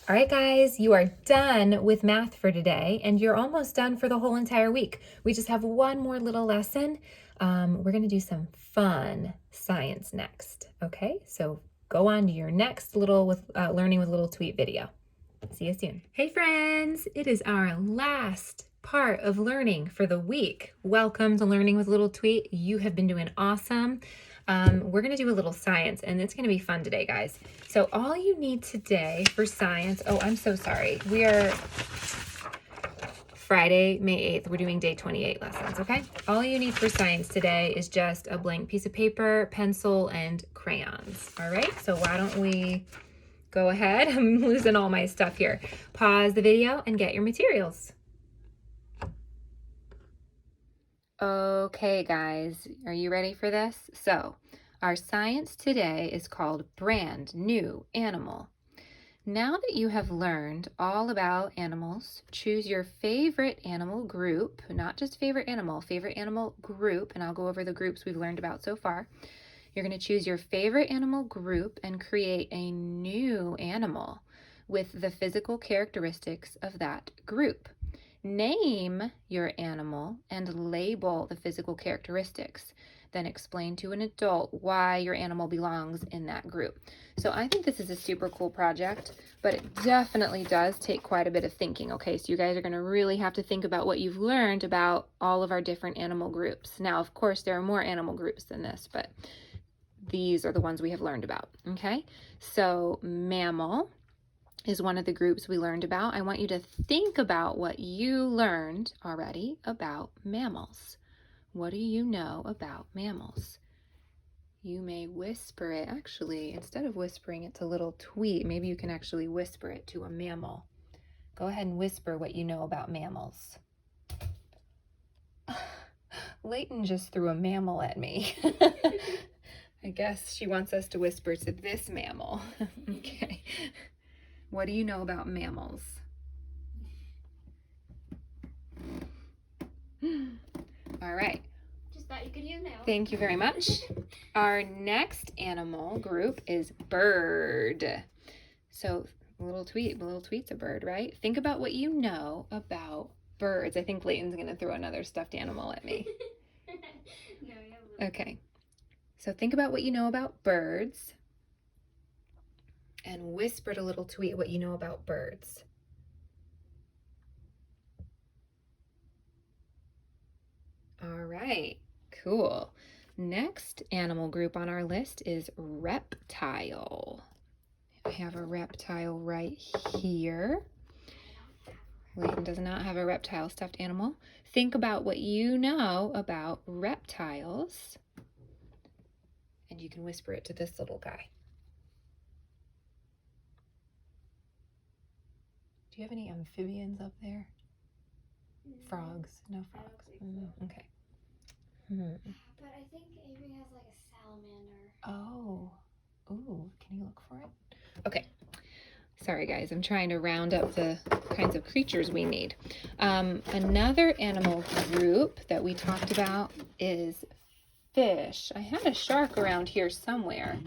All right, guys, you are done with math for today, and you're almost done for the whole entire week. We just have one more little lesson. We're going to do some fun science next. Okay, so go on to your next little learning with little tweet video. See you soon. Hey, friends, it is our last part of learning for the week. Welcome to Learning with Little Tweet. You have been doing awesome. We're going to do a little science, and it's going to be fun today, guys. So all you need today for science, oh, I'm so sorry. We are Friday, May 8th. We're doing day 28 lessons, okay? All you need for science today is just a blank piece of paper, pencil, and crayons, all right? So why don't we go ahead? I'm losing all my stuff here. Pause the video and get your materials. Okay, guys, are you ready for this? So, our science today is called Brand New Animal. Now that you have learned all about animals, choose your favorite animal group, not just favorite animal group, and I'll go over the groups we've learned about so far. You're going to choose your favorite animal group and create a new animal with the physical characteristics of that group. Name your animal and label the physical characteristics. Then explain to an adult why your animal belongs in that group. So I think this is a super cool project, but it definitely does take quite a bit of thinking, okay? So you guys are going to really have to think about what you've learned about all of our different animal groups. Now, of course, there are more animal groups than this, but these are the ones we have learned about, okay? So mammal is one of the groups we learned about. I want you to think about what you learned already about mammals. What do you know about mammals? You may whisper it. Actually, instead of whispering it to little tweet, maybe you can actually whisper it to a mammal. Go ahead and whisper what you know about mammals. Layton just threw a mammal at me. I guess she wants us to whisper to this mammal. Okay. What do you know about mammals? All right. Just thought you could use now. Thank you very much. Our next animal group is bird. So little tweet's a bird, right? Think about what you know about birds. I think Layton's going to throw another stuffed animal at me. Okay. So think about what you know about birds and whisper to little tweet what you know about birds. All right, cool. Next animal group on our list is reptile. I have a reptile right here. Layton does not have a reptile stuffed animal. Think about what you know about reptiles. And you can whisper it to this little guy. Do you have any amphibians up there? Frogs? No frogs. Okay. But I think Avery has like a salamander. Oh. Ooh, can you look for it? Okay. Sorry, guys. I'm trying to round up the kinds of creatures we need. Another animal group that we talked about is fish. I had a shark around here somewhere.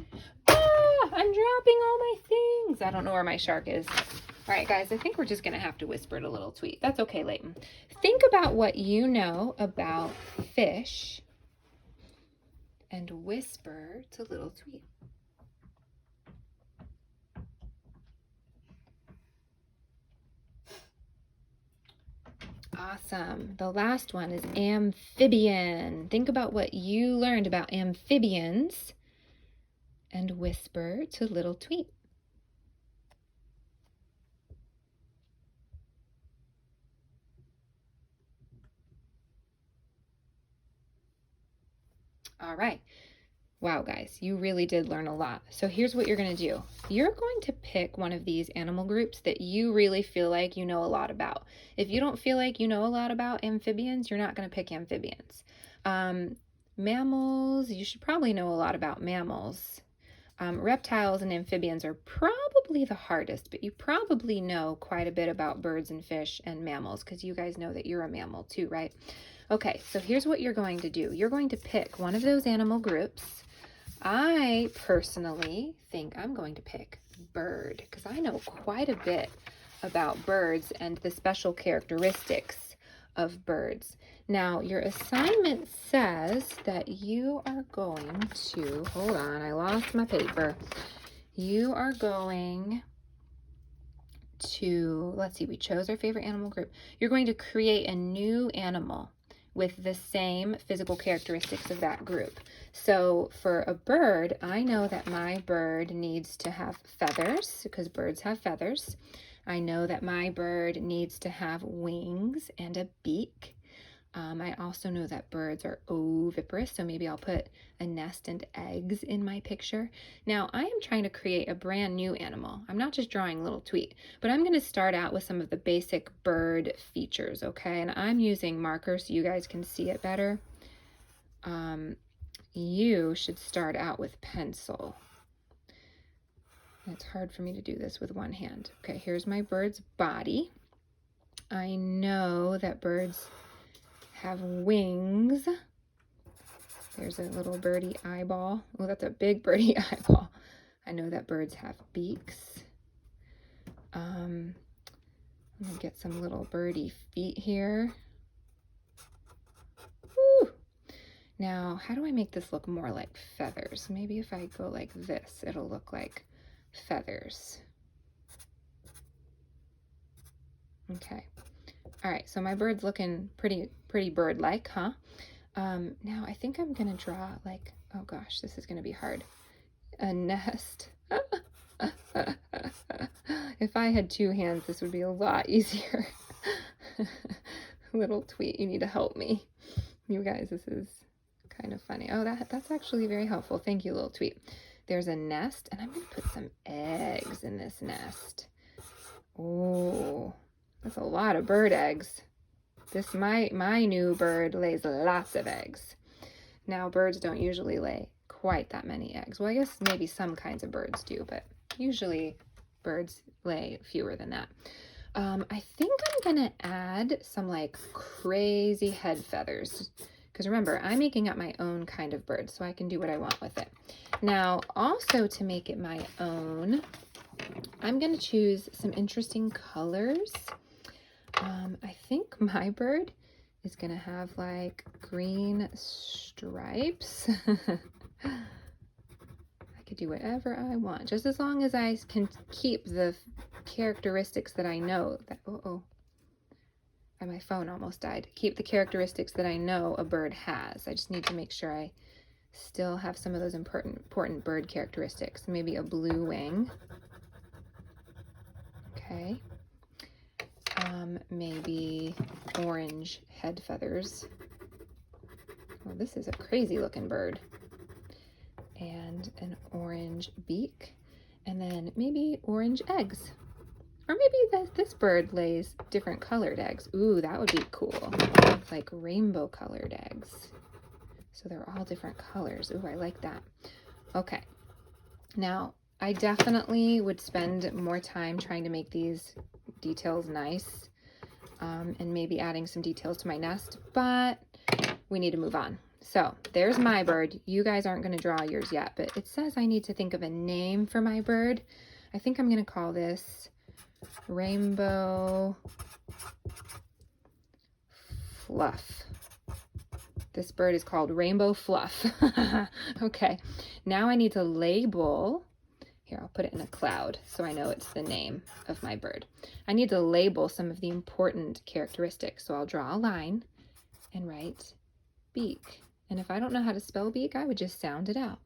Ah, I'm dropping all my things. I don't know where my shark is. All right, guys, I think we're just going to have to whisper it a little tweet. That's okay, Layton. Think about what you know about fish and whisper to little tweet. Awesome. The last one is amphibian. Think about what you learned about amphibians and whisper to little tweet. All right. Wow, guys, you really did learn a lot. So here's what you're going to do. You're going to pick one of these animal groups that you really feel like you know a lot about. If you don't feel like you know a lot about amphibians, you're not going to pick amphibians. Mammals, you should probably know a lot about mammals. Reptiles and amphibians are probably the hardest, but you probably know quite a bit about birds and fish and mammals because you guys know that you're a mammal too, right? Okay, so here's what you're going to do. You're going to pick one of those animal groups. I personally think I'm going to pick bird because I know quite a bit about birds and the special characteristics of birds. Now, your assignment says that you are going to, hold on, I lost my paper. You are going to, let's see, we chose our favorite animal group. You're going to create a new animal with the same physical characteristics of that group. So for a bird, I know that my bird needs to have feathers because birds have feathers. I know that my bird needs to have wings and a beak. I also know that birds are oviparous, so maybe I'll put a nest and eggs in my picture. Now, I am trying to create a brand new animal. I'm not just drawing Little Tweet, but I'm going to start out with some of the basic bird features, okay? And I'm using markers so you guys can see it better. You should start out with pencil. It's hard for me to do this with one hand. Okay, here's my bird's body. I know that birds have wings. There's a little birdie eyeball. Oh, that's a big birdie eyeball. I know that birds have beaks. I'm gonna get some little birdie feet here. Woo! Now, how do I make this look more like feathers? Maybe if I go like this, it'll look like feathers. Okay. All right, so my bird's looking pretty bird-like, huh? Now I think I'm gonna draw like, oh gosh, this is gonna be hard. A nest. If I had two hands, this would be a lot easier. Little Tweet, you need to help me. You guys, this is kind of funny. Oh, that's actually very helpful. Thank you, Little Tweet. There's a nest, and I'm gonna put some eggs in this nest. Oh, that's a lot of bird eggs. This, my new bird lays lots of eggs. Now, birds don't usually lay quite that many eggs. Well, I guess maybe some kinds of birds do, but usually birds lay fewer than that. I think I'm gonna add some like crazy head feathers because remember, I'm making up my own kind of bird, so I can do what I want with it. Now, also to make it my own, I'm gonna choose some interesting colors. I think my bird is gonna have like green stripes. I could do whatever I want, just as long as I can keep the characteristics that I know that, and my phone almost died. Keep the characteristics that I know a bird has. I just need to make sure I still have some of those important bird characteristics. Maybe a blue wing. Okay. Maybe orange head feathers. Well, this is a crazy looking bird. And an orange beak. And then maybe orange eggs. Or maybe this bird lays different colored eggs. Ooh, that would be cool. Like rainbow colored eggs. So they're all different colors. Ooh, I like that. Okay. Now, I definitely would spend more time trying to make these details nice, and maybe adding some details to my nest, but we need to move on. So there's my bird. You guys aren't going to draw yours yet, but it says I need to think of a name for my bird. I think I'm going to call this Rainbow Fluff. This bird is called Rainbow Fluff. Okay, now I need to label. Here, I'll put it in a cloud so I know it's the name of my bird. I need to label some of the important characteristics. So I'll draw a line and write beak. And if I don't know how to spell beak, I would just sound it out.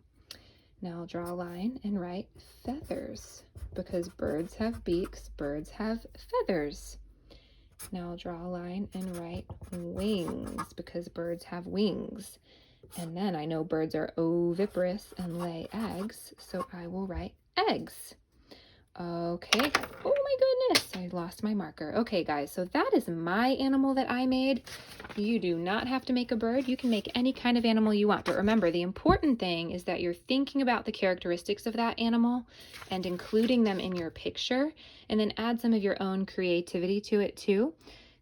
Now I'll draw a line and write feathers because birds have beaks, birds have feathers. Now I'll draw a line and write wings because birds have wings. And then I know birds are oviparous and lay eggs, so I will write eggs. Okay. Oh my goodness, I lost my marker. Okay, guys, so that is my animal that I made. You do not have to make a bird. You can make any kind of animal you want. But remember, the important thing is that you're thinking about the characteristics of that animal and including them in your picture, and then add some of your own creativity to it too.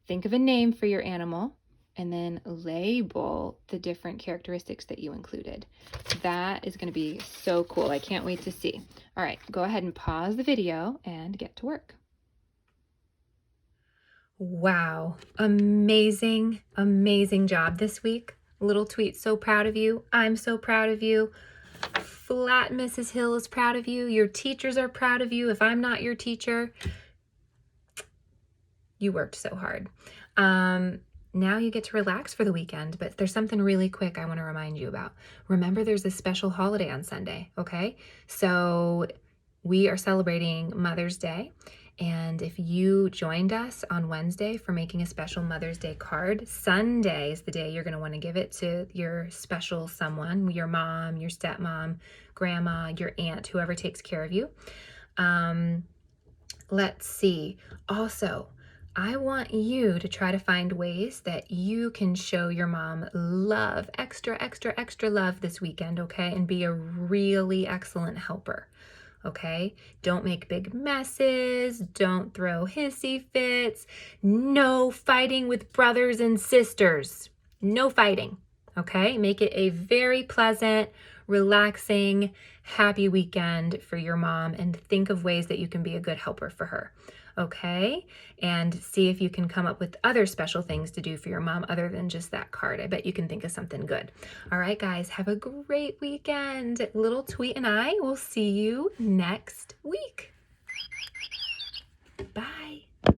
Think of a name for your animal and then label the different characteristics that you included. That is going to be so cool. I can't wait to see. All right, go ahead and pause the video and get to work. Wow, amazing, amazing job this week. Little Tweet, so proud of you. I'm so proud of you. Flat Mrs. Hill is proud of you. Your teachers are proud of you. If I'm not your teacher, you worked so hard. Now you get to relax for the weekend, but there's something really quick I want to remind you about. Remember, there's a special holiday on Sunday, okay? So we are celebrating Mother's Day. And if you joined us on Wednesday for making a special Mother's Day card, Sunday is the day you're going to want to give it to your special someone, your mom, your stepmom, grandma, your aunt, whoever takes care of you. Let's see. Also, I want you to try to find ways that you can show your mom love, extra, extra, extra love this weekend, okay? And be a really excellent helper, okay? Don't make big messes. Don't throw hissy fits. No fighting with brothers and sisters. No fighting, okay? Make it a very pleasant, relaxing, happy weekend for your mom, and think of ways that you can be a good helper for her. Okay, and see if you can come up with other special things to do for your mom other than just that card. I bet you can think of something good. All right, guys, have a great weekend. Little Tweet and I will see you next week. Bye.